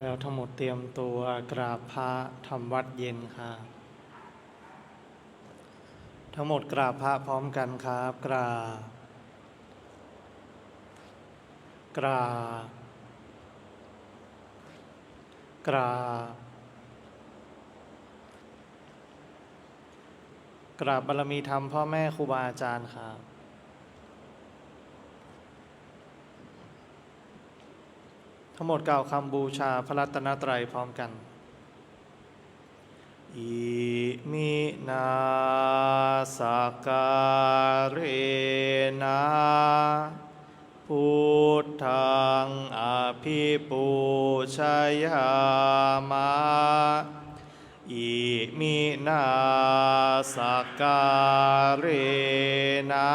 แล้วทั้งหมดเตรียมตัวกราบพระทำวัดเย็นค่ะทั้งหมดกราบพระพร้อมกันครับกราบกราบกราบกราบบารมีธรรมพ่อแม่ครูบาอาจารย์ครับทั้งหมดกล่าวคำบูชาพระรัตนตรัยพร้อมกันอิมินาสการเรนะพุทธังอภิปูชยามะอิมินาสการเรนะ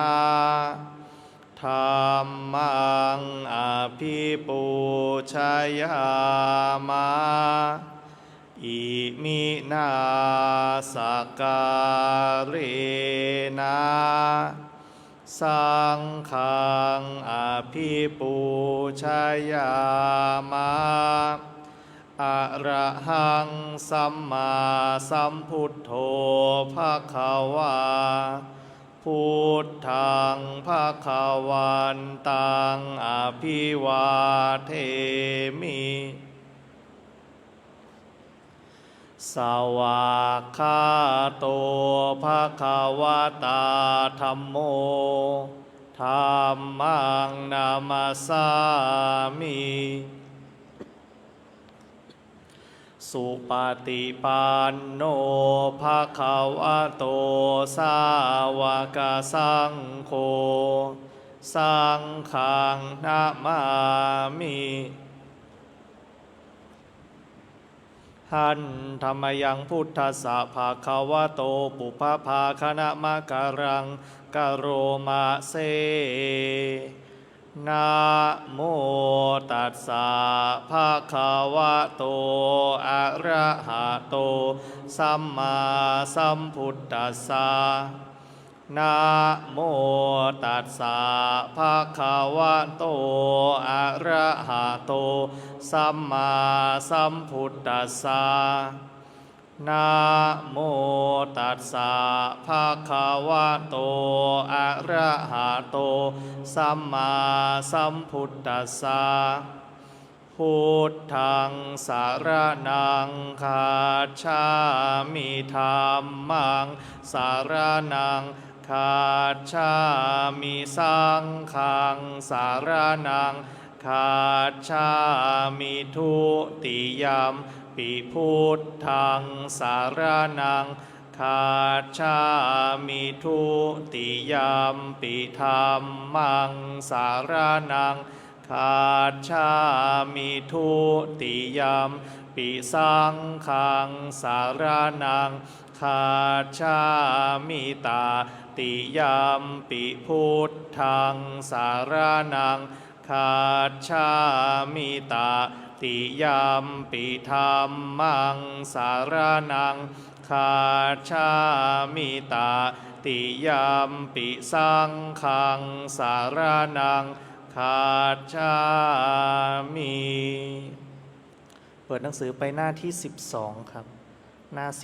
ธัมมังอภิปูชยามะอิมินาสการเรนะสังฆังอภิปูชยามะอะระหังสัมมาสัมพุทโธภคะวาพุทธังภคะวันตังอภิวาเทมิสวากขาโตภคะวตาธัมโมธัมมังนามัสสามิสุปฏิปันโนภะคะวะโตสาวกสังโฆสังฆังนะมามิหันธรรมยังพุทธัสสะภะคะวะโตปุพพาคณะมะกะรังกะโรมะเซนะโมตัสสะภะคะวะโตอะระหะโตสัมมาสัมพุทธัสสะนะโมตัสสะภะคะวะโตอะระหะโตสัมมาสัมพุทธัสสะนะโมตัสสะภะคะวะโตอะระหะโตสัมมาสัมพุทธัสสะพุทธังสารนังคัจฉามิธัมมังสารนังคัจฉามิสังฆังสารนังคัจฉามิทุติยัมปิพุทธังสารนังคัจฉามิทุติยัมปิธัมมังสารนังคัจฉามิทุติยัมปิสังฆังสารนังคัจฉามิตาติยัมปิพุทธังสารนังคัจฉามิตาติยัมปิธัมมังสารนังคัจฉามิตาติยัมปิสังฆังสารนังคัจฉามิเปิดหนังสือไปหน้าที่12ครับหน้า12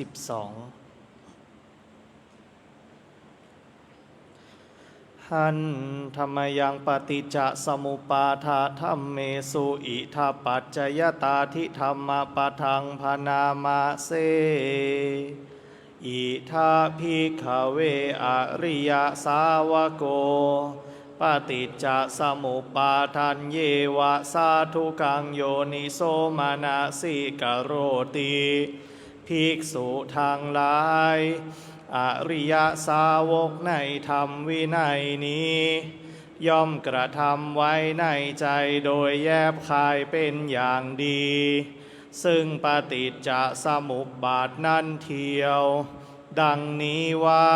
หันธรรมยังปฏิจจสมุปาทาธัมเมสุอิทัปปัจจยตาทิธรรมปะทังพนามาเสอิทาภิกขเวอริยสาวโกปฏิจจสมุปาทันเยวะสาธุกังโยนิโสมนสิกโรติภิกษุทั้งหลายอริยสาวกในธรรมวินัยนี้ย่อมกระทำไว้ในใจโดยแยบคายเป็นอย่างดีซึ่งปฏิจจสมุปบาทนั้นเทียวดังนี้ว่า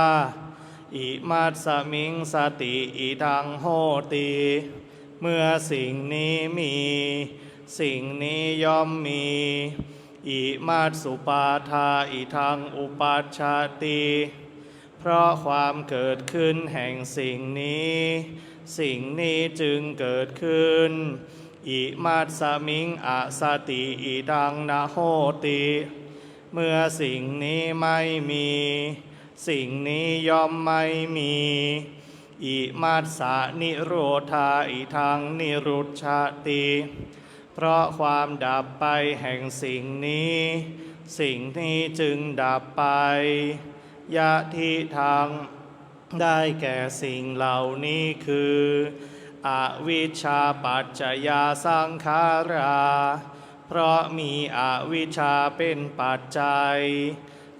อิมัสสมิงสติอิทังโหติเมื่อสิ่งนี้มีสิ่งนี้ย่อมมีอิมัสสุปาทาอิทังอุปัชชติเพราะความเกิดขึ้นแห่งสิ่งนี้จึงเกิดขึ้น อิมัสสมิงอสติอิดังนะโหติเมื่อสิ่งนี้ไม่มีสิ่งนี้ย่อมไม่มีอิมัสสะนิโรธาอิทังนิรุชชติเพราะความดับไปแห่งสิ่งนี้สิ่งนี้จึงดับไปยะทิทังได้แก่สิ่งเหล่านี้คืออวิชชาปัจจยาสังขาราเพราะมีอวิชชาเป็นปัจจัย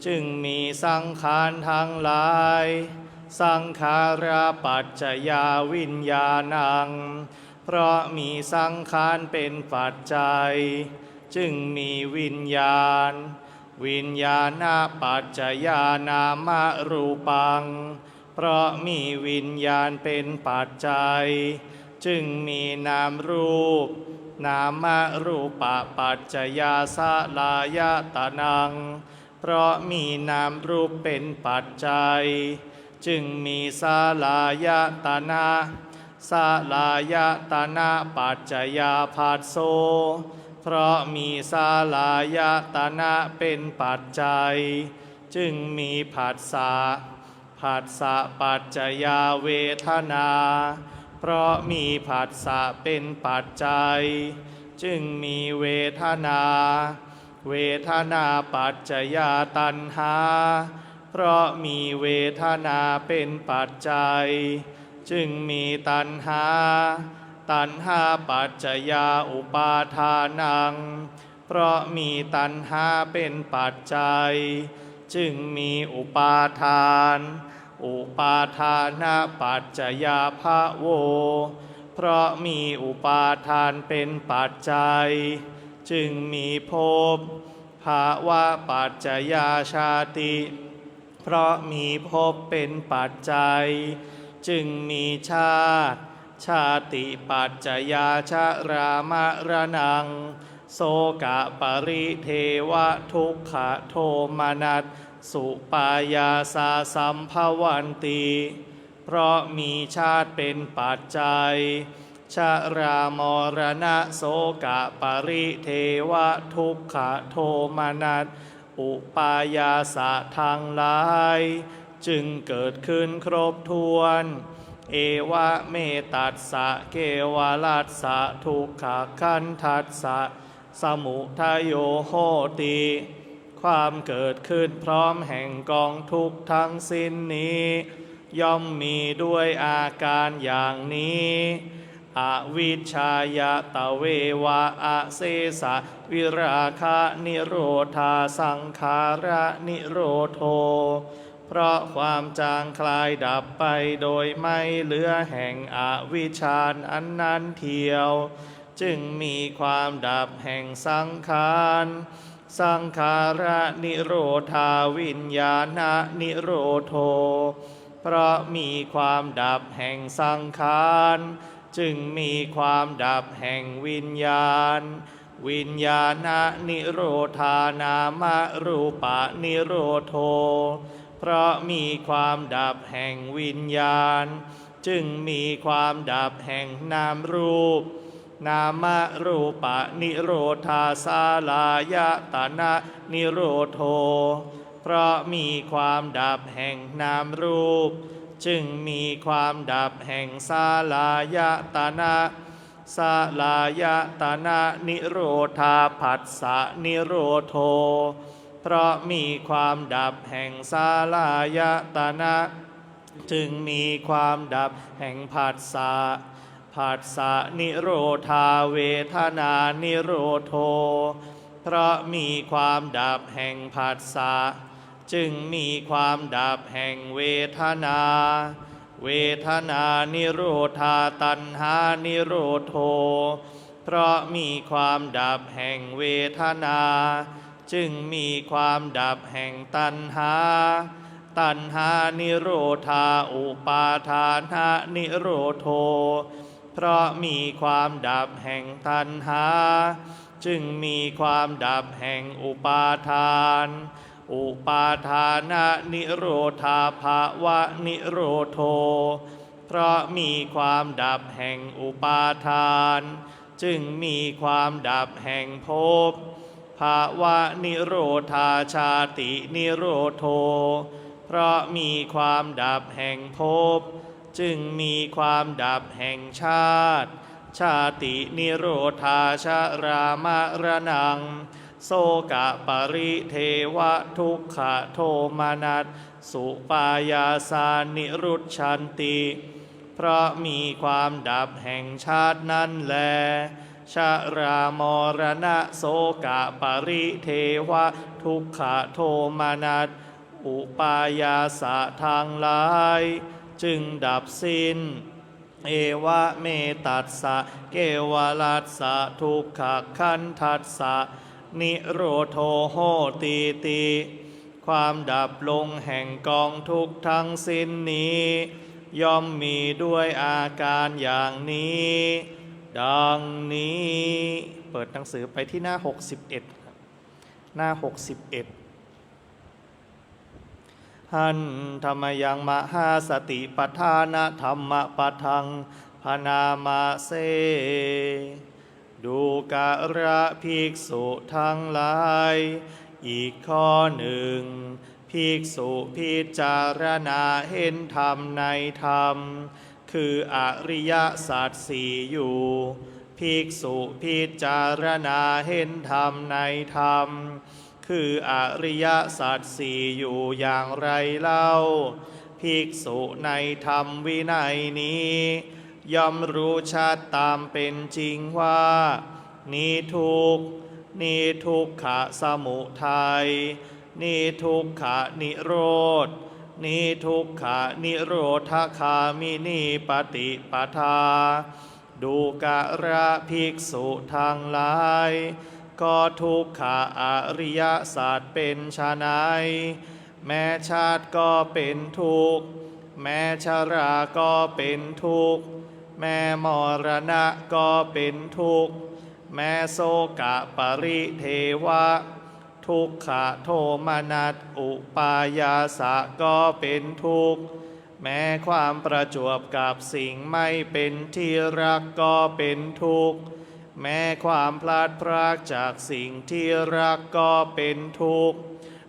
จึงมีสังขารทั้งหลายสังขาราปัจจยาวิญญาณังเพราะมีสังขารเป็นปัจจัยจึงมีวิญญาณวิญญาณปัจจยานามรูปังเพราะมีวิญญาณเป็นปัจจัยจึงมีนามรูปนามรูปปัจจยาสลายตนังเพราะมีนามรูปเป็นปัจจัยจึงมีสลายตนะสลายตนะปัจจยาภัสโสเพราะมีสลายตนะเป็นปัจจัยจึงมีผัสสะผัสสะปัจจยาเวทนาเพราะมีผัสสะเป็นปัจจัยจึงมีเวทนาเวทนาปัจจยาตัณหาเพราะมีเวทนาเป็นปัจจัยจึงมีตัณหาตัณหาปัจจยาอุปาทานังเพราะมีตัณหาเป็นปัจจัยจึงมีอุปาทานอุปาทานะปัจจยาภโวเพราะมีอุปาทานเป็นปัจจัยจึงมีภพภาวะปัจจยาชาติเพราะมีภพเป็นปัจจัยจึงมีชาติชาติปัจจยาชรามรณังโสกะปริเทวะทุกขโทมนัสสุปายาสาสัมภวันติเพราะมีชาติเป็นปัจจัยชรามรณะโสกะปริเทวะทุกขโทมนัสอุปายาสะทางหลายจึงเกิดขึ้นครบถ้วนเอวะเมตัสสะเกวลัสสะทุกขคันทัสสะสมุทัยโยโหติความเกิดขึ้นพร้อมแห่งกองทุกข์ทั้งสิ้นนี้ย่อมมีด้วยอาการอย่างนี้อวิชชายตะเววะอะเสสะวิราคะนิโรธาสังขาระนิโรโธเพราะความจางคลายดับไปโดยไม่เหลือแห่งอวิชชาอันนั้นเทียวจึงมีความดับแห่งสังขารสังขาระนิโรธาวิญญาณนิโรโธเพราะมีความดับแห่งสังขารจึงมีความดับแห่งวิญญาณวิญญาณนิโรธานามรูปนิโรโธเพราะมีความดับแห่งวิญญาณจึงมีความดับแห่งนามรูปนามรูปนิโรธาสาลายตนะนิโรโธเพราะมีความดับแห่งนามรูปจึงมีความดับแห่งสาลายตนะสาลายตนะนิโรธาผัสสะนิโรโธเพราะมีความดับแห่งสาลายตนะจึงมีความดับแห่งผัสสะผัสสะนิโรธาเวทนานิโรโธเพราะมีความดับแห่งผัสสะจึงมีความดับแห่งเวทนาเวทนานิโรธาตัณหานิโรโธเพราะมีความดับแห่งเวทนาจึงมีความดับแห่งตัณหาตัณหานิโรธาอุปาทานนิโรโธเพราะมีความดับแห่งตัณหาจึงมีความดับแห่งอุปาทานอุปาทานนิโรธาภาวะนิโรโธเพราะมีความดับแห่งอุปาทาน จึงมีความดับแห่งภพภาวะนิโรธาชาตินิโรโธเพราะมีความดับแห่งภพจึงมีความดับแห่งชาติชาตินิโรธาชรามรณังโสกะปริเทวะทุกขโทมนัสสุปายาสานิรุชชันติเพราะมีความดับแห่งชาตินั้นแลชรามรณะโสกะปริเทวะทุกขโทมนัสอุปายาสะทางหลายจึงดับสิ้นเอวะเมตัสสะเกวลัสสะทุกขคันทัสสะนิโรโธโหติติความดับลงแห่งกองทุกข์ทั้งสิ้นนี้ย่อมมีด้วยอาการอย่างนี้ดังนี้เปิดหนังสือไปที่หน้า61หน้า61หันธรรมยังมหาสติปัฏฐานธรรมปัฏฐังพนามาเสดูกะระภิกษุทั้งหลายอีกข้อหนึ่งภิกษุพิจารณาเห็นธรรมในธรรมคืออริยสัจสี่อยู่ภิกษุพิจารณาเห็นธรรมในธรรมคืออริยสัจสี่อยู่อย่างไรเล่าภิกษุในธรรมวินัยนี้ย่อมรู้ชัดตามเป็นจริงว่านี้ทุกข์นี้ทุกขสมุทัยนี้ทุกขนิโรธนี้ทุกขนิโรธคามินีปฏิปทาดูกะระภิกษุทั้งหลายก็ทุกขอริยสัจเป็นไฉนแม้ชาติก็เป็นทุกข์แม้ชราก็เป็นทุกข์แม้มรณะก็เป็นทุกข์แม้โสกะปริเทวะทุกขโทมนัสอุปายาสะก็เป็นทุกข์แม้ความประจวบกับสิ่งไม่เป็นที่รักก็เป็นทุกข์แม้ความพลาดพรากจากสิ่งที่รักก็เป็นทุกข์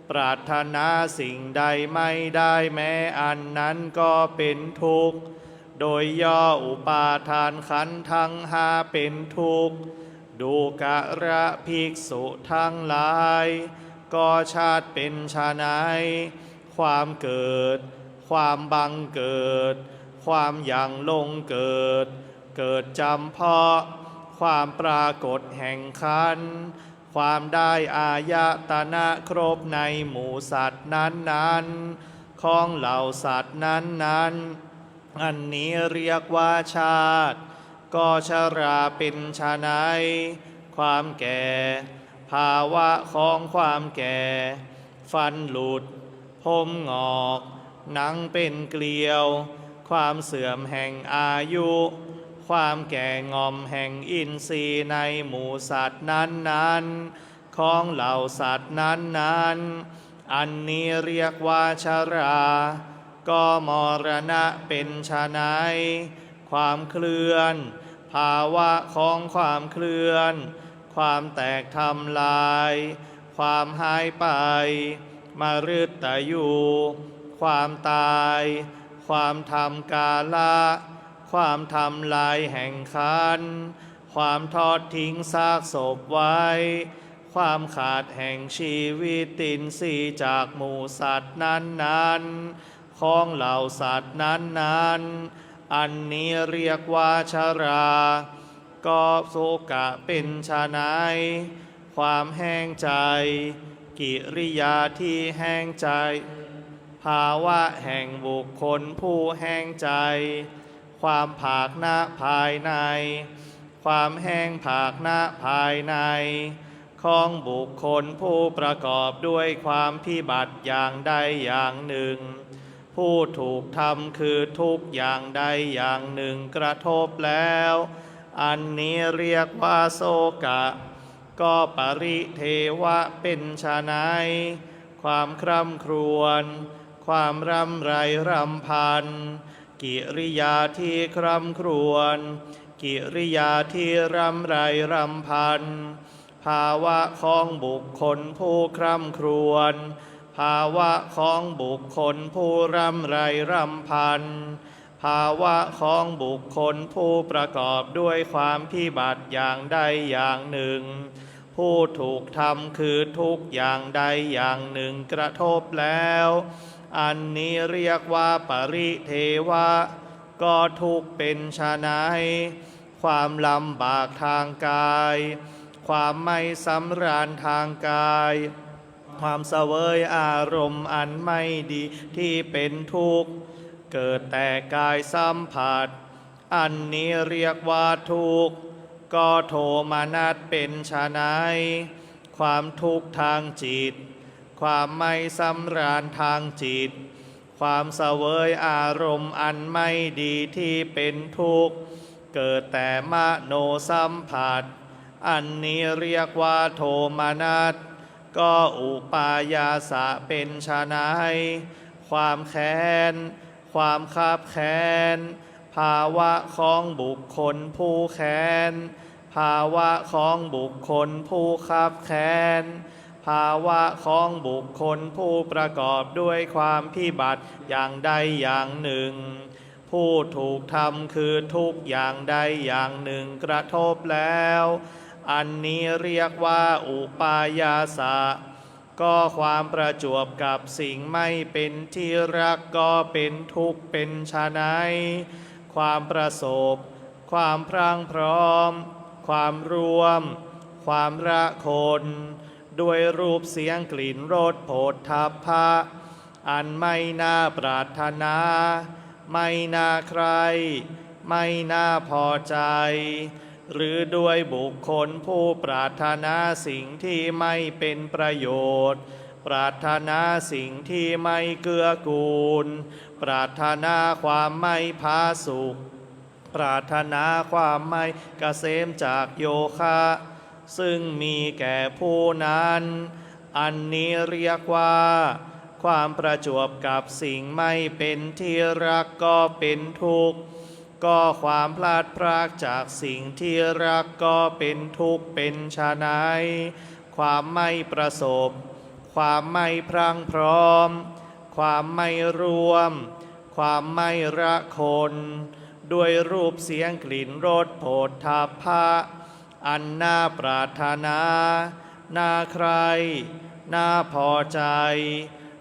ปรารถนาสิ่งใดไม่ได้แม้อันนั้นก็เป็นทุกข์โดยย่ออุปาทานขันธ์ทั้งห้าเป็นทุกข์ดูกะระภิกษุทั้งหลายก็ชาติเป็นไฉนความเกิดความบังเกิดความยังลงเกิดเกิดจำเพาะความปรากฏแห่งขันธ์ความได้อายตนะครบในหมู่สัตว์นั้นๆของเหล่าสัตว์นั้นๆอันนี้เรียกว่าชาติก็ชราเป็นไฉนความแก่ภาวะของความแก่ฟันหลุดผมงอกหนังเป็นเกลียวความเสื่อมแห่งอายุความแก่งอมแห่งอินทรีย์ในหมู่สัตว์นั้นๆของเหล่าสัตว์นั้นๆอันนี้เรียกว่าชราก็มรณะเป็นไฉนความเคลื่อนภาวะของความเคลื่อนความแตกทำลายความหายไปมฤตยูความตายความทำกาละความทำลายแห่งขันธ์ความทอดทิ้งซากศพไว้ความขาดแห่งชีวิตตินทรีย์จากหมู่สัตว์นั้นๆของเหล่าสัตว์นั้นๆอันนี้เรียกว่าชราก็โสกะเป็นไฉนความแห้งใจกิริยาที่แห้งใจภาวะแห่งบุคคลผู้แห้งใจความผากหน้าภายในความแห้งผากหน้าภายในของบุคคลผู้ประกอบด้วยความพิบัติอย่างใดอย่างหนึ่งผู้ถูกทำคือทุกอย่างใดอย่างหนึ่งกระทบแล้วอันนี้เรียกว่าโสกะก็ปริเทวะเป็นไฉนความคร่ำครวญความรำไรรำพันกิริยาที่คร่ำครวญ กิริยาที่รำไรรำพันภาวะของบุคคลผู้คร่ำครวญภาวะของบุคคลผู้รำไรรำพันภาวะของบุคคลผู้ประกอบด้วยความพิบัติอย่างใดอย่างหนึ่งผู้ถูกทำคือทุกอย่างใดอย่างหนึ่งกระทบแล้วอันนี้เรียกว่าปริเทวะก็ทุกเป็นไฉนความลำบากทางกายความไม่สำราญทางกายความเสวยอารมณ์อันไม่ดีที่เป็นทุกข์เกิดแต่กายสัมผัสอันนี้เรียกว่าทุกข์ก็โทมนัสเป็นไฉนความทุกข์ทางจิตความไม่สำราญทางจิตความเสวยอารมณ์อันไม่ดีที่เป็นทุกข์เกิดแต่มโนสัมผัสอันนี้เรียกว่าโทมนัสก็อุปายาสะเป็นไฉนความแค้นความคับแค้นภาวะของบุคคลผู้แค้นภาวะของบุคคลผู้คับแค้นภาวะของบุคคลผู้ประกอบด้วยความพิบัติอย่างใดอย่างหนึ่งผู้ถูกทำคือทุกอย่างใดอย่างหนึ่งกระทบแล้วอันนี้เรียกว่าอุปายาสะก็ความประจวบกับสิ่งไม่เป็นที่รักก็เป็นทุกข์เป็นไฉนความประสบความพรั่งพร้อมความรวมความระคนด้วยรูปเสียงกลิ่นรสโผฏฐัพพะอันไม่น่าปรารถนาไม่น่าใครไม่น่าพอใจหรือด้วยบุคคลผู้ปรารถนาสิ่งที่ไม่เป็นประโยชน์ปรารถนาสิ่งที่ไม่เกื้อกูลปรารถนาความไม่ผาสุกปรารถนาความไม่เกษมจากโยคะซึ่งมีแก่ผู้นั้นอันนี้เรียกว่าความประจวบกับสิ่งไม่เป็นที่รักก็เป็นทุกข์ก็ความพลาดพรากจากสิ่งที่รักก็เป็นทุกข์เป็นไฉนความไม่ประสบความไม่พรั่งพร้อมความไม่รวมความไม่ระคนด้วยรูปเสียงกลิ่นรสโผฏฐัพพะอันน่าปรารถนาน่าใครน่าพอใจ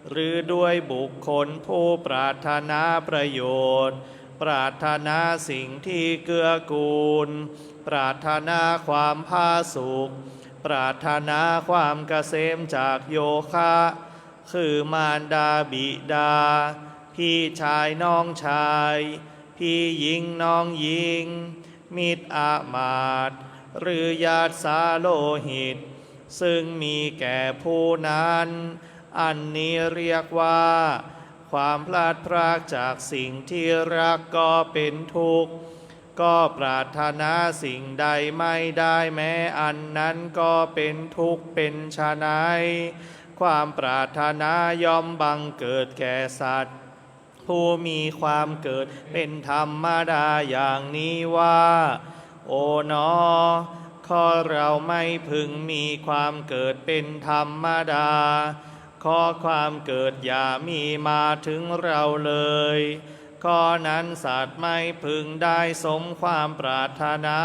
หรือด้วยบุคคลผู้ปรารถนาประโยชน์ปรารถนาสิ่งที่เกื้อกูลปรารถนาความผาสุกปรารถนาความเกษมจากโยคะคือมารดาบิดาพี่ชายน้องชายพี่หญิงน้องหญิงมิตรอามาตย์หรือญาติสาโลหิตซึ่งมีแก่ผู้นั้นอันนี้เรียกว่าความพลาดพรากจากสิ่งที่รักก็เป็นทุกข์ก็ปรารถนาสิ่งใดไม่ได้แม้อันนั้นก็เป็นทุกข์เป็นไฉนความปรารถนาย่อมบังเกิดแก่สัตว์ผู้มีความเกิดเป็นธรรมดาอย่างนี้ว่าโอ๋หนอข้อเราไม่พึงมีความเกิดเป็นธรรมดาข้อความเกิดอย่ามีมาถึงเราเลยข้อนั้นสัตว์ไม่พึงได้สมความปรารถนา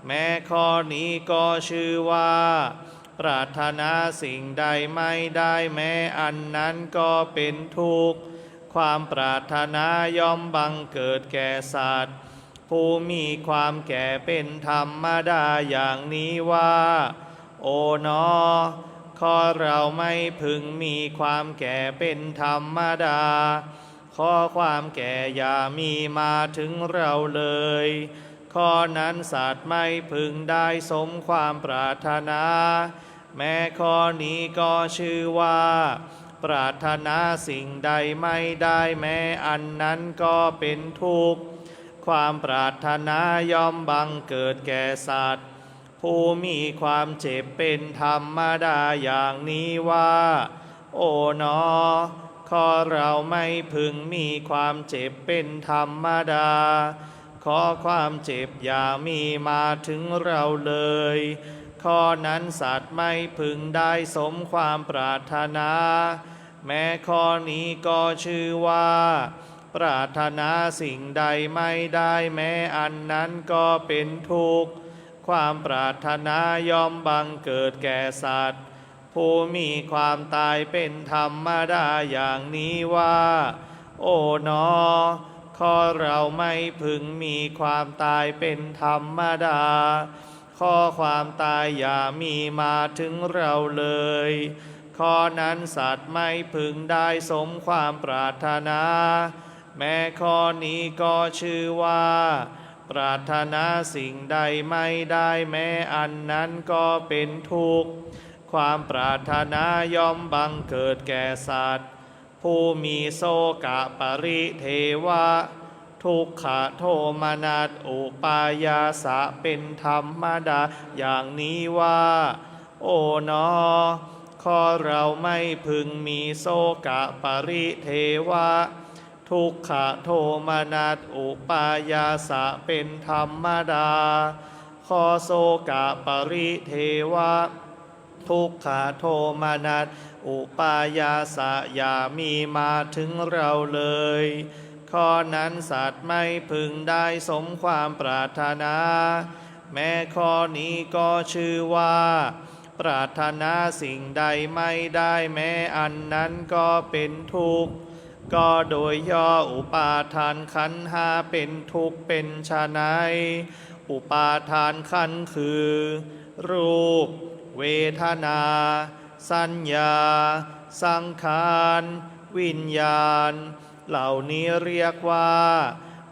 แม้ข้อนี้ก็ชื่อว่าปรารถนาสิ่งใดไม่ได้แม้อันนั้นก็เป็นทุกข์ความปรารถนาย่อมบังเกิดแก่สัตว์ผู้มีความแก่เป็นธรรมดาอย่างนี้ว่าโอ๋หนอข้อเราไม่พึงมีความแก่เป็นธรรมดาข้อความแก่อย่ามีมาถึงเราเลยข้อนั้นสัตว์ไม่พึงได้สมความปรารถนาแม้ข้อนี้ก็ชื่อว่าปรารถนาสิ่งใดไม่ได้แม้อันนั้นก็เป็นทุกข์ความปรารถนาย่อมบังเกิดแก่สัตว์ผู้มีความเจ็บเป็นธรรมดาอย่างนี้ว่าโอ๋หนอข้อเราไม่พึงมีความเจ็บเป็นธรรมดา ขอความเจ็บอย่ามีมาถึงเราเลยข้อนั้นสัตว์ไม่พึงได้สมความปรารถนา แม้ข้อนี้ก็ชื่อว่าปรารถนาสิ่งใดไม่ได้แม้อันนั้นก็เป็นทุกข์ความปรารถนาย่อมบังเกิดแก่สัตว์ผู้มีความตายเป็นธรรมดาอย่างนี้ว่าโอ๋หนอข้อเราไม่พึงมีความตายเป็นธรรมดาข้อความตายอย่ามีมาถึงเราเลยข้อนั้นสัตว์ไม่พึงได้สมความปรารถนาแม้ข้อนี้ก็ชื่อว่าปรารถนาสิ่งใดไม่ได้แม้อันนั้นก็เป็นทุกข์ความปรารถนาย่อมบังเกิดแก่สัตว์ผู้มีโสกะปริเทวะทุกขโทมนัสอุปายาสะเป็นธรรมดาอย่างนี้ว่าโอ๋หนอข้อเราไม่พึงมีโสกะปริเทวะทุกขโทมนัสอุปายาสะเป็นธรรมดาข้อโสกะปริเทวะทุกขโทมนัสอุปายาสะอย่ามีมาถึงเราเลยข้อนั้นสัตว์ไม่พึงได้สมความปรารถนาแม้ข้อนี้ก็ชื่อว่าปรารถนาสิ่งใดไม่ได้แม้อันนั้นก็เป็นทุกข์ก็โดยย่ออุปาทานขันธ์ห้าเป็นทุกข์เป็นฉะนั้นอุปาทานขันธ์คือรูปเวทนาสัญญาสังขารวิญญาณเหล่านี้เรียกว่า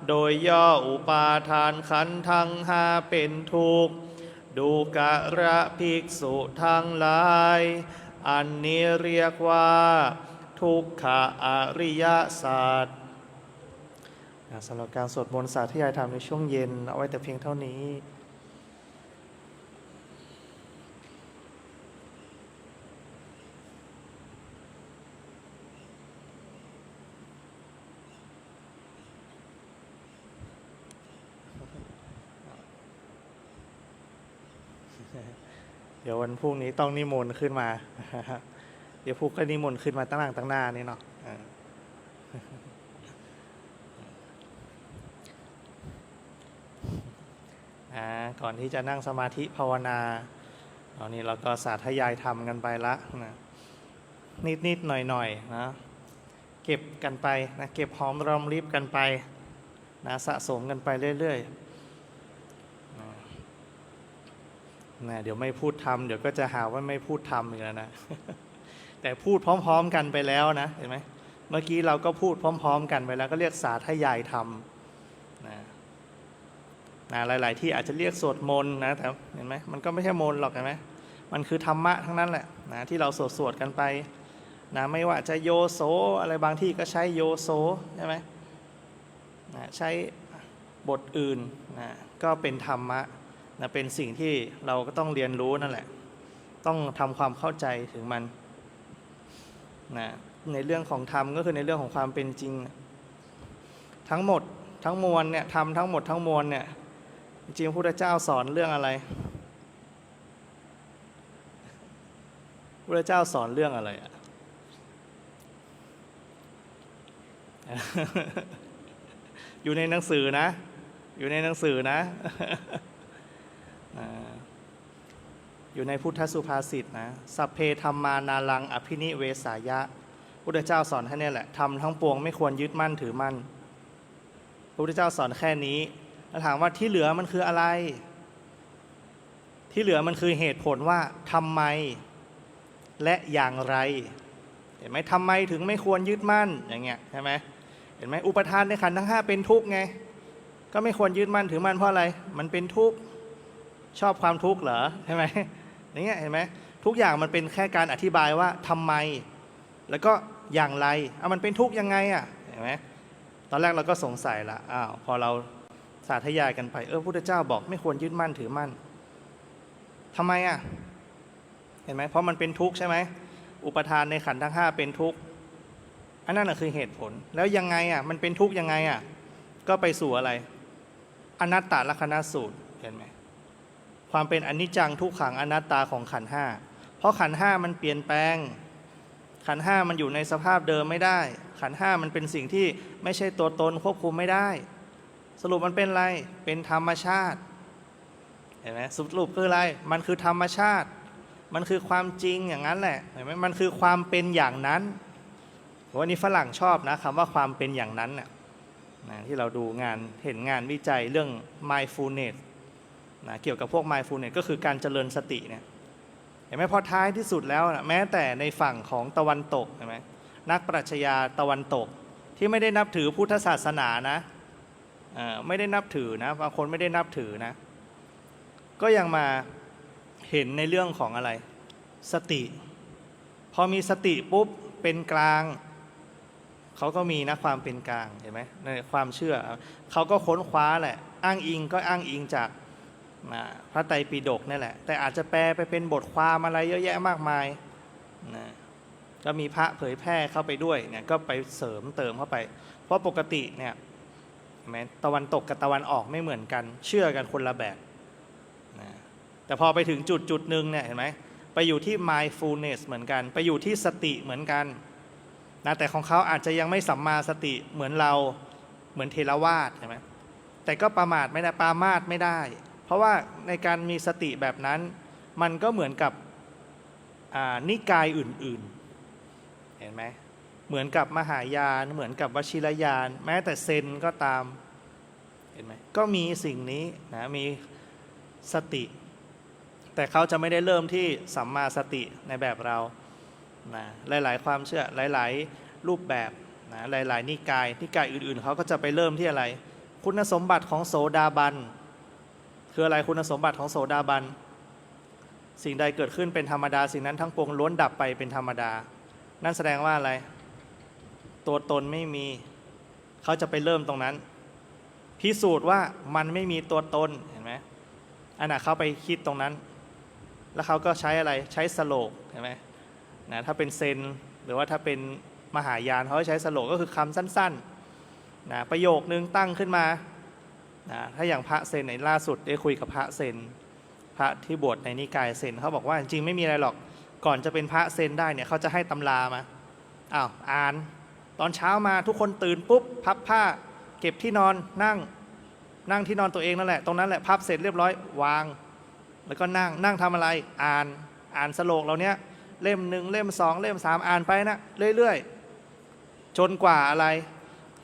โดยย่ออุปาทานขันธ์ทั้งห้าเป็นทุกข์ดูกระภิกษุทั้งหลายอันนี้เรียกว่าทุกขอริยสัจสำหรับการสวดมนต์สาธยายธรรมในช่วงเย็นเอาไว้แต่เพียงเท่านี้เดี๋ยววันพรุ่งนี้ต้องนิมนต์ขึ้นมา เดี๋ยวพรุ่งก็นิมนต์ขึ้นมาตั้งหลังตั้งหน้านี่เนาะก่อนที่จะนั่งสมาธิภาวนาตอนนี้เราก็สาธยายทำกันไปละนะนิดหน่อยนะเก็บกันไปนะเก็บหอมรอมริบกันไปนะสะสมกันไปเรื่อยๆนะเดี๋ยวไม่พูดทำเดี๋ยวก็จะหาว่าไม่พูดทำอีกแล้วนะ แต่พูดพร้อมๆกันไปแล้วนะเห็นไหมเมื่อกี้เราก็พูดพร้อมๆกันไปแล้วก็เรียกสาธยายธรรมนะหลายๆที่อาจจะเรียกสวดมนต์นะแต่เห็นไหมมันก็ไม่ใช่มนต์หรอกเห็นไหมมันคือธรรมะทั้งนั้นแหละนะที่เราสวดกันไปนะไม่ว่าจะโยโสอะไรบางที่ก็ใช้โยโสใช่ไหมนะใช้บทอื่นนะก็เป็นธรรมะนะเป็นสิ่งที่เราก็ต้องเรียนรู้นั่นแหละต้องทำความเข้าใจถึงมันนะในเรื่องของธรรมก็คือในเรื่องของความเป็นจริงทั้งหมดทั้งมวลเนี่ยธรรมทั้งหมดทั้งมวลเนี่ยจริงๆพระพุทธเจ้าสอนเรื่องอะไรพระพุทธเจ้าสอนเรื่องอะไรอยู่ในหนังสือนะอยู่ในหนังสือนะอยู่ในพุทธสุภาษิตนะสัพเพธัมมานารังอภินิเวสายะพุทธเจ้าสอนแค่นี้แหละทำทั้งปวงไม่ควรยึดมั่นถือมั่นพระพุทธเจ้าสอนแค่นี้แล้วถามว่าที่เหลือมันคืออะไรที่เหลือมันคือเหตุผลว่าทำไมและอย่างไรเห็นไหมทำไมถึงไม่ควรยึดมั่นอย่างเงี้ยใช่ไหมเห็นไหมอุปทานในขันธ์ทั้งห้าเป็นทุกข์ไงก็ไม่ควรยึดมั่นถือมั่นเพราะอะไรมันเป็นทุกข์ชอบความทุกข์เหรอใช่ไหมอย่างเงี้ยเห็นไหมทุกอย่างมันเป็นแค่การอธิบายว่าทำไมแล้วก็อย่างไรมันเป็นทุกข์ยังไงเห็นไหมตอนแรกเราก็สงสัยละพอเราสาธยายกันไปพุทธเจ้าบอกไม่ควรยึดมั่นถือมั่นทำไมเห็นไหมเพราะมันเป็นทุกข์ใช่ไหมอุปทานในขันธ์ทั้งห้าเป็นทุกข์อันนั้นคือเหตุผลแล้วยังไงมันเป็นทุกข์ยังไงก็ไปสู่อะไร อนัตตลักษณสูตรเห็นไหมความเป็นอนิจจังทุกขังอนัตตาของขันธ์ห้าเพราะขันธ์ห้ามันเปลี่ยนแปลงขันธ์ห้ามันอยู่ในสภาพเดิมไม่ได้ขันธ์ห้ามันเป็นสิ่งที่ไม่ใช่ตัวตนควบคุมไม่ได้สรุปมันเป็นอะไรเป็นธรรมชาติเห็นไหมสรุปคืออะไรมันคือธรรมชาติมันคือความจริงอย่างนั้นแหละเห็นไหมมันคือความเป็นอย่างนั้นวันนี้ฝรั่งชอบนะคำว่าความเป็นอย่างนั้นน่ะที่เราดูงานเห็นงานวิจัยเรื่อง mindfulness นะเกี่ยวกับพวก mindfulness ก็คือการเจริญสติเนี่ยเห็นไหมพอท้ายที่สุดแล้วนะแม้แต่ในฝั่งของตะวันตกเห็นไหมนักปรัชญาตะวันตกที่ไม่ได้นับถือพุทธศาสนานะไม่ได้นับถือนะบางคนไม่ได้นับถือนะก็ยังมาเห็นในเรื่องของอะไรสติพอมีสติปุ๊บเป็นกลางเขาก็มีนะความเป็นกลางเห็นไหมในความเชื่อเขาก็ค้นคว้าแหละอ้างอิงก็อ้างอิงจากพระไตรปิฎกนี่แหละแต่อาจจะแปลไปเป็นบทความอะไรเยอะแยะมากมายนะก็มีพระเผยแพร่เข้าไปด้วยเนี่ยก็ไปเสริมเติมเข้าไปเพราะปกติเนี่ยตะวันตกกับตะวันออกไม่เหมือนกันเชื่อกันคนละแบบนะแต่พอไปถึงจุดหนึ่งเนี่ยเห็นไหมไปอยู่ที่ mindfulness เหมือนกันไปอยู่ที่สติเหมือนกันนะแต่ของเขาอาจจะยังไม่สัมมาสติเหมือนเราเหมือนเทรวาสใช่ไหมแต่ก็ประมาทไม่ได้ปรามาสไม่ได้เพราะว่าในการมีสติแบบนั้นมันก็เหมือนกับนิกายอื่นๆเห็นไหมเหมือนกับมหายานเหมือนกับวชิรยานแม้แต่เซนก็ตามเห็นไหมก็มีสิ่งนี้นะมีสติแต่เขาจะไม่ได้เริ่มที่สัมมาสติในแบบเรานะหลายๆความเชื่อหลายๆรูปแบบนะหลายๆนิกายอื่นๆเขาก็จะไปเริ่มที่อะไรคุณสมบัติของโสดาบันคืออะไรคุณสมบัติของโสดาบันสิ่งใดเกิดขึ้นเป็นธรรมดาสิ่งนั้นทั้งปวงล้วนดับไปเป็นธรรมดานั่นแสดงว่าอะไรตัวตนไม่มีเขาจะไปเริ่มตรงนั้นพิสูจน์ว่ามันไม่มีตัวตนเห็นไหมอันน่ะเขาไปคิดตรงนั้นแล้วเขาก็ใช้อะไรใช้สโลกเห็นไหมนะถ้าเป็นเซนหรือว่าถ้าเป็นมหายานเขาใช้สโลกก็คือคำสั้นๆนะประโยคนึงตั้งขึ้นมานะถ้าอย่างพระเซนในล่าสุดได้คุยกับพระเซนพระที่บวชในนิกายเซนเขาบอกว่าจริงไม่มีอะไรหรอกก่อนจะเป็นพระเซนได้เนี่ยเขาจะให้ตำรามาอ่านตอนเช้ามาทุกคนตื่นปุ๊บพับผ้าเก็บที่นอนนั่งที่นอนตัวเองนั่นแหละตรงนั้นแหละพับเสร็จเรียบร้อยวางแล้วก็นั่งทำอะไรอ่านสโลกเราเนี้ยเล่มหนึ่งเล่มสองเล่มสามอ่านไปนะเรื่อยๆจนกว่าอะไร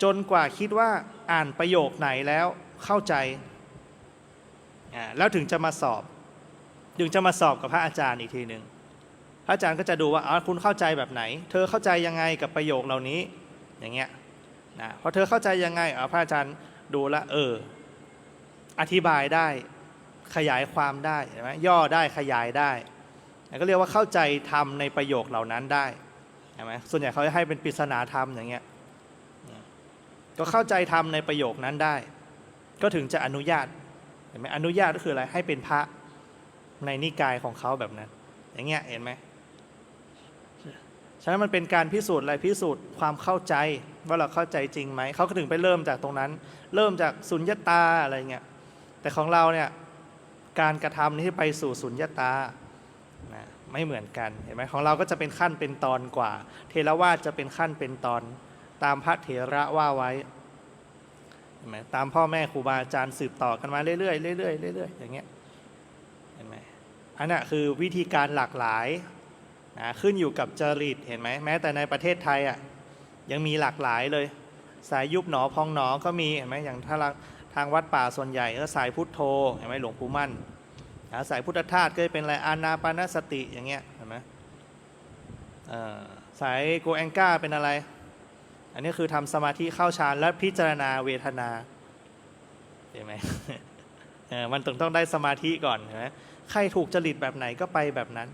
จนกว่าคิดว่าอ่านประโยคไหนแล้วเข้าใจแล้วถึงจะมาสอบกับพระอาจารย์อีกทีหนึ่งพระอาจารย์ก็จะดูว่าคุณเข้าใจแบบไหนเธอเข้าใจยังไงกับประโยคเหล่านี้อย่างเงี้ยนะพอเธอเข้าใจยังไงพระอาจารย์ดูแลอธิบายได้ขยายความได้ใช่ไหมย่อได้ขยายได้ก็เรียกว่าเข้าใจธรรมในประโยคเหล่านั้นได้ใช่ไหมส่วนใหญ่เขาจะให้เป็นปริศนาธรรมอย่างเงี้ยก็เข้าใจธรรมในประโยคนั้นได้ก็ถึงจะอนุญาตเห็นไหมอนุญาตก็คืออะไรให้เป็นพระในนิกายของเขาแบบนั้นอย่างเงี้ยเห็นไหมฉะนั้นมันเป็นการพิสูจน์อะไรพิสูจน์ความเข้าใจว่าเราเข้าใจจริงไหมเขาก็ถึงไปเริ่มจากตรงนั้นเริ่มจากสุญญตาอะไรเงี้ยแต่ของเราเนี่ยการกระทำที่ไปสู่สุญญตาไม่เหมือนกันเห็นไหมของเราก็จะเป็นขั้นเป็นตอนกว่าเทรวาสจะเป็นขั้นเป็นตอนตามพระเถระว่าไว้เห็นไหมตามพ่อแม่ครูบาอาจารย์สืบต่อกันมาเรื่อยๆเรื่อยๆเรื่อยๆอย่างเงี้ยเห็นไหมอันนั้นคือวิธีการหลากหลายขึ้นอยู่กับจริตเห็นไหมแม้แต่ในประเทศไทยยังมีหลากหลายเลยสายยุบหนอพองหนอก็มีเห็นไหมอย่างทางวัดป่าส่วนใหญ่ก็สายพุทโธเห็นไหมหลวงปู่มั่นสายพุทธทาสก็เป็นอะไรอานาปานสติอย่างเงี้ยเห็นไหมสายโกแองก้าเป็นอะไรอันนี้คือทำสมาธิเข้าฌานและพิจารณาเวทนาเห็นไหม มันต้องได้สมาธิก่อนเห็นไหมใครถูกจริตแบบไหนก็ไปแบบนั้น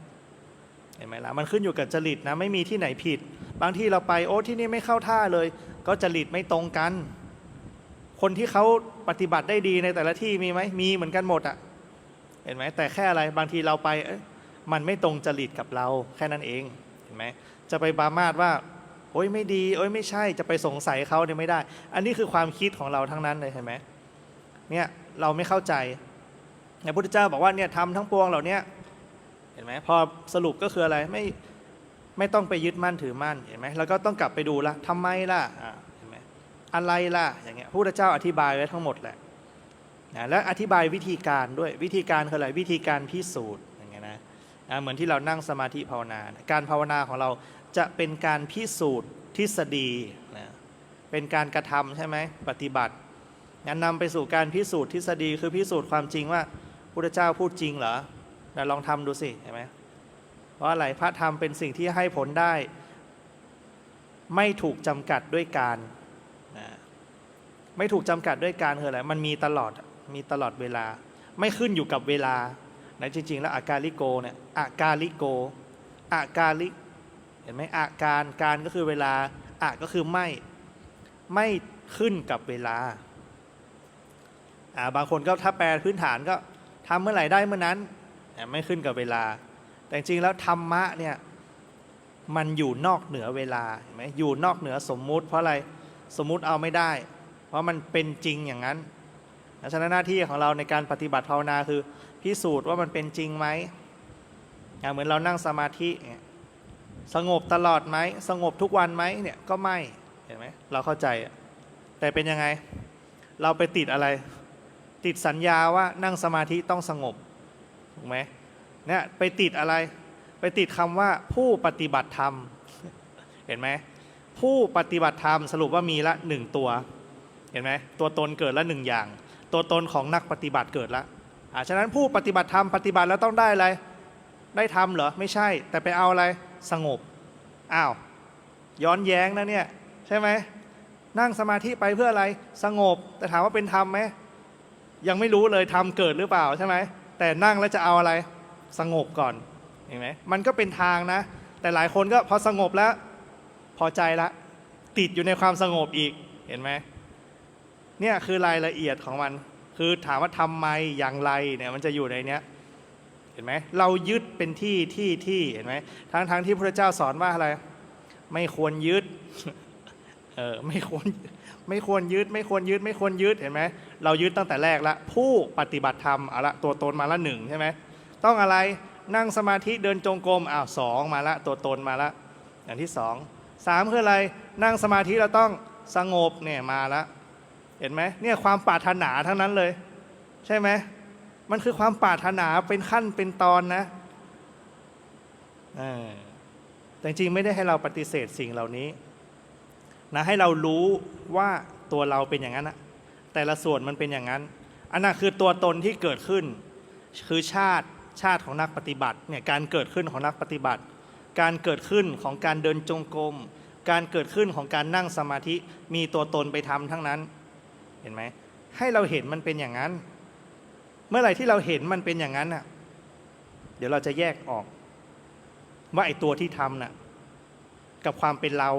เห็นไหมล่ะมันขึ้นอยู่กับจริตนะไม่มีที่ไหนผิดบางที่เราไปที่นี่ไม่เข้าท่าเลยก็จริตไม่ตรงกันคนที่เขาปฏิบัติได้ดีในแต่ละที่มีไหมมีเหมือนกันหมดเห็นไหมแต่แค่อะไรบางทีเราไปมันไม่ตรงจริตกับเราแค่นั้นเองเห็นไหมจะไปปรามาสว่าโอ๊ยไม่ดีโอ๊ยไม่ใช่จะไปสงสัยเขาเนี่ยไม่ได้อันนี้คือความคิดของเราทั้งนั้นเลยเห็นไหมเนี่ย เราไม่เข้าใจพระพุทธเจ้าบอกว่าเนี่ยทำทั้งปวงเหล่านี้เห็นไหมพอสรุปก็คืออะไรไม่ต้องไปยึดมั่นถือมั่นเห็นไหมแล้วก็ต้องกลับไปดูละทำไมล่ะเห็นไหมอะไรล่ะอย่างเงี้ยพระพุทธเจ้าอธิบายไว้ทั้งหมดแหละและอธิบายวิธีการด้วยวิธีการคืออะไรวิธีการพิสูจน์อย่างเงี้ยนะเหมือนที่เรานั่งสมาธิภาวนาการภาวนาของเราจะเป็นการพิสูจน์ทฤษฎีนะเป็นการกระทำใช่ไหมปฏิบัติงั้นนำไปสู่การพิสูจน์ทฤษฎีคือพิสูจน์ความจริงว่าพุทธเจ้าพูดจริงเหรอลองทำดูสิเห็นไหมเพราะอะไรพระธรรมเป็นสิ่งที่ให้ผลได้ไม่ถูกจำกัดด้วยการนะไม่ถูกจำกัดด้วยการคืออะไรมันมีตลอดเวลาไม่ขึ้นอยู่กับเวลานะจริงๆแล้วอากาลิโกเนี่ยอากาลิโกอากาลิเห็นไหมอาการก็คือเวลาก็คือไม่ขึ้นกับเวลาบางคนก็ถ้าแปลพื้นฐานก็ทำเมื่อไหร่ได้เมื่อนั้นไม่ขึ้นกับเวลาแต่จริงแล้วธรรมะเนี่ยมันอยู่นอกเหนือเวลาเห็นไหมอยู่นอกเหนือสมมุติเพราะอะไรสมมุติเอาไม่ได้เพราะมันเป็นจริงอย่างนั้นฉะนั้นหน้าที่ของเราในการปฏิบัติภาวนาคือพิสูจน์ว่ามันเป็นจริงไหมเหมือนเรานั่งสมาธิสงบตลอดไหมสงบทุกวันไหมเนี่ยก็ไม่เห็นไหมเราเข้าใจแต่เป็นยังไงเราไปติดอะไรติดสัญญาว่านั่งสมาธิต้องสงบถูกไหมเนี่ยไปติดอะไรไปติดคำว่าผู้ปฏิบัติธรรมเห็นไหมผู้ปฏิบัติธรรมสรุปว่ามีละหนึ่งตัวเห็นไหมตัวตนเกิดละหนึ่งอย่างตัวตนของนักปฏิบัติเกิดละฉะนั้นผู้ปฏิบัติธรรมปฏิบัติแล้วต้องได้อะไรได้ทำเหรอไม่ใช่แต่ไปเอาอะไรสงบย้อนแย้งนะเนี่ยใช่ไหมนั่งสมาธิไปเพื่ออะไรสงบแต่ถามว่าเป็นธรรมไหมยังไม่รู้เลยธรรมเกิดหรือเปล่าใช่ไหมแต่นั่งแล้วจะเอาอะไรสงบก่อนเห็นไหมมันก็เป็นทางนะแต่หลายคนก็พอสงบแล้วพอใจละติดอยู่ในความสงบอีกเห็นไหมเนี่ยคือรายละเอียดของมันคือถามว่าทำไมอย่างไรเนี่ยมันจะอยู่ในเนี้ยเห็นไหมเรายึดเป็นที่เห็นไหมทั้งที่พระเจ้าสอนว่าอะไรไม่ควรยึดไม่ควรยึดไม่ควรยึดเห็นไหมเรายึดตั้งแต่แรกละผู้ปฏิบัติธรรมละตัวตนมาละหนึ่งใช่ไหมต้องอะไรนั่งสมาธิเดินจงกรมสองมาละตัวตนมาละอย่างที่สามคืออะไรนั่งสมาธิเราต้องสงบเนี่ยมาละเห็นไหมเนี่ยความปรารถนาทั้งนั้นเลยใช่ไหมมันคือความปรารถนาเป็นขั้นเป็นตอนนะแต่จริงไม่ได้ให้เราปฏิเสธสิ่งเหล่านี้นะให้เรารู้ว่าตัวเราเป็นอย่างนั้นนะแต่ละส่วนมันเป็นอย่างนั้นอันนั้นคือตัวตนที่เกิดขึ้นคือชาติของนักปฏิบัติเนี่ยการเกิดขึ้นของนักปฏิบัติการเกิดขึ้นของการเดินจงกรมการเกิดขึ้นของการนั่งสมาธิมีตัวตนไปทำทั้งนั้นเห็นไหมให้เราเห็นมันเป็นอย่างนั้นเมื่อไหร่ที่เราเห็นมันเป็นอย่างนั้นน่ะเดี๋ยวเราจะแยกออกว่าไอ้ตัวที่ทำน่ะกับความเป็นเรา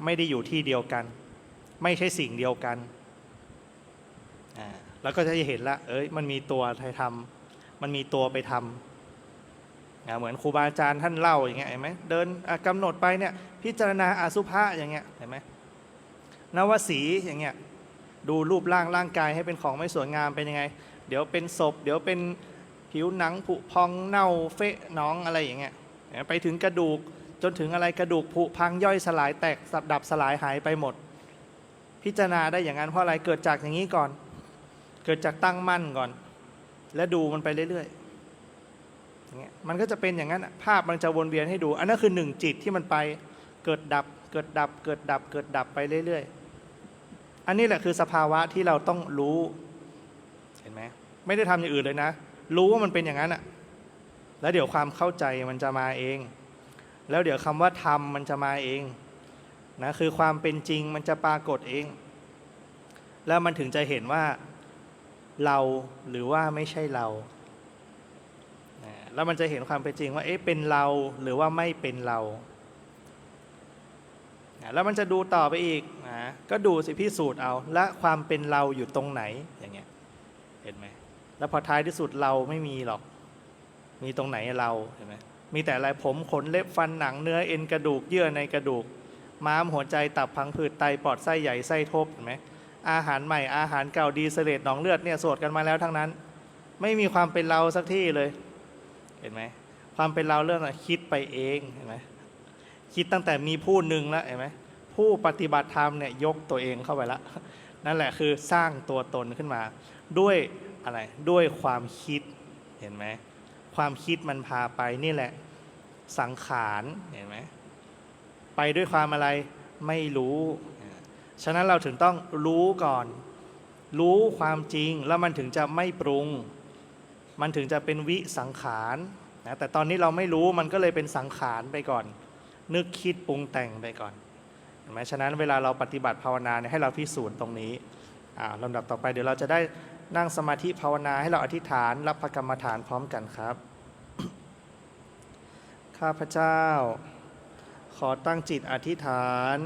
ไม่ได้อยู่ที่เดียวกันไม่ใช่สิ่งเดียวกันแล้วก็จะเห็นละมันมีตัวไทยทำมันมีตัวไปทำเหมือนครูบาอาจารย์ท่านเล่าอย่างเงี้ยเห็นไหมเดินกำหนดไปเนี่ยพิจารณาอสุภะอย่างเงี้ยเห็นไหมนวสีอย่างเงี้ยดูรูปร่างกายให้เป็นของไม่สวยงามเป็นยังไงเดี๋ยวเป็นศพเดี๋ยวเป็นผิวหนังผุพองเน่าเฟะหนองอะไรอย่างเงี้ยไปถึงกระดูกจนถึงอะไรกระดูกผุพังย่อยสลายแตกดับสลายหายไปหมดพิจารณาได้อย่างนั้นเพราะอะไรเกิดจากอย่างนี้ก่อนเกิดจากตั้งมั่นก่อนและดูมันไปเรื่อยๆอย่างเงี้ยมันก็จะเป็นอย่างนั้นภาพมันจะวนเวียนให้ดูอันนั้นคือหนึ่งจิตที่มันไปเกิดดับไปเรื่อยๆอันนี้แหละคือสภาวะที่เราต้องรู้เห็นไหมไม่ได้ทำอย่างอื่นเลยนะรู้ว่ามันเป็นอย่างนั้นแล้วเดี๋ยวความเข้าใจมันจะมาเองแล้วเดี๋ยวคำว่าธรรมมันจะมาเองนะคือความเป็นจริงมันจะปรากฏเองแล้วมันถึงจะเห็นว่าเราหรือว่าไม่ใช่เราแล้วมันจะเห็นความเป็นจริงว่าเป็นเราหรือว่าไม่เป็นเราแล้วมันจะดูต่อไปอีกก็ดูสิพิสูจน์เอาและความเป็นเราอยู่ตรงไหนอย่างเงี้ยเห็นไหมแล้วพอท้ายที่สุดเราไม่มีหรอกมีตรงไหนเราเห็นไหมมีแต่อะไรผมขนเล็บฟันหนังเนื้อเอ็นกระดูกเยื่อในกระดูกม้ามหัวใจตับพังผืดไตปอดไส้ใหญ่ไส้ทบเห็นไหม อาหารใหม่อาหารเก่าดีเสเลดหนองเลือดเนี่ยสวดกันมาแล้วทั้งนั้นไม่มีความเป็นเราสักที่เลยเห็นไหมความเป็นเราเรื่องคิดไปเองเห็นไหมคิดตั้งแต่มีผู้หนึ่งแล้วเห็นไหมผู้ปฏิบัติธรรมเนี่ยยกตัวเองเข้าไปแล้วนั่นแหละคือสร้างตัวตนขึ้นมาด้วยอะไรด้วยความคิดเห็นไหมความคิดมันพาไปนี่แหละสังขารเห็นไหมไปด้วยความอะไรไม่รู้ฉะนั้นเราถึงต้องรู้ก่อนรู้ความจริงแล้วมันถึงจะไม่ปรุงมันถึงจะเป็นวิสังขารนะแต่ตอนนี้เราไม่รู้มันก็เลยเป็นสังขารไปก่อนนึกคิดปรุงแต่งไปก่อนเห็นไหมฉะนั้นเวลาเราปฏิบัติภาวนาเนี่ยให้เราพิสูจน์ตรงนี้ลำดับต่อไปเดี๋ยวเราจะได้นั่งสมาธิภาวนาให้เราอธิษฐานรับพระกรรมฐานพร้อมกันครับ ข้าพเจ้าขอตั้งจิตอธิษฐาน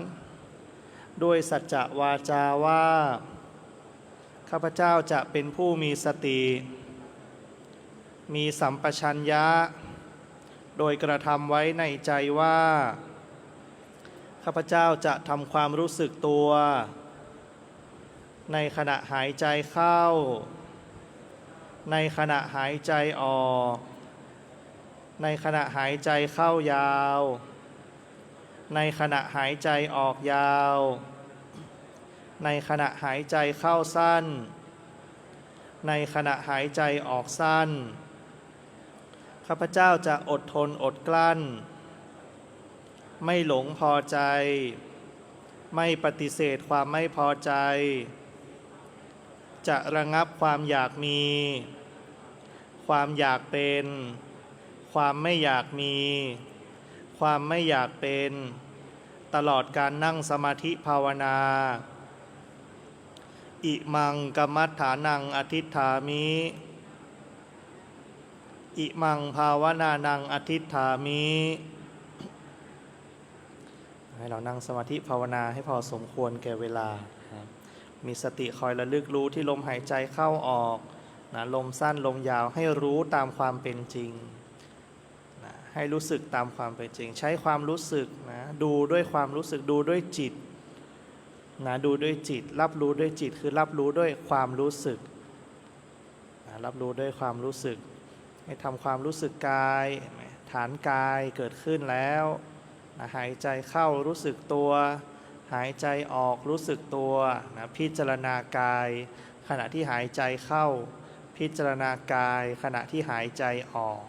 ด้วยสัจจะวาจาว่าข้าพเจ้าจะเป็นผู้มีสติมีสัมปชัญญะโดยกระทำไว้ในใจว่าข้าพเจ้าจะทำความรู้สึกตัวในขณะหายใจเข้าในขณะหายใจออกในขณะหายใจเข้ายาวในขณะหายใจออกยาวในขณะหายใจเข้าสั้นในขณะหายใจออกสั้นข้าพเจ้าจะอดทนอดกลั้นไม่หลงพอใจไม่ปฏิเสธความไม่พอใจจะระงับความอยากมีความอยากเป็นความไม่อยากมีความไม่อยากเป็นตลอดการนั่งสมาธิภาวนาอิมังกัมมัฏฐานังอธิฏฐามิอิมังภาวนานังอธิฏฐามิให้เรานั่งสมาธิภาวนาให้พอสมควรแก่เวลามีสติคอยระลึกรู้ที่ลมหายใจเข้าออกนะลมสั้นลมยาวให้รู้ตามความเป็นจริงนะให้รู้สึกตามความเป็นจริงใช้ความรู้สึกนะดูด้วยความรู้สึกดูด้วยจิตนะดูด้วยจิตรับรู้ด้วยจิตคือรับรู้ด้วยความรู้สึกนะรับรู้ด้วยความรู้สึกให้ทำความรู้สึกกายฐานกายเกิดขึ้นแล้วนะหายใจเข้ารู้สึกตัวหายใจออกรู้สึกตัวนะพิจารณากายขณะที่หายใจเข้าพิจารณากายขณะที่หายใจออก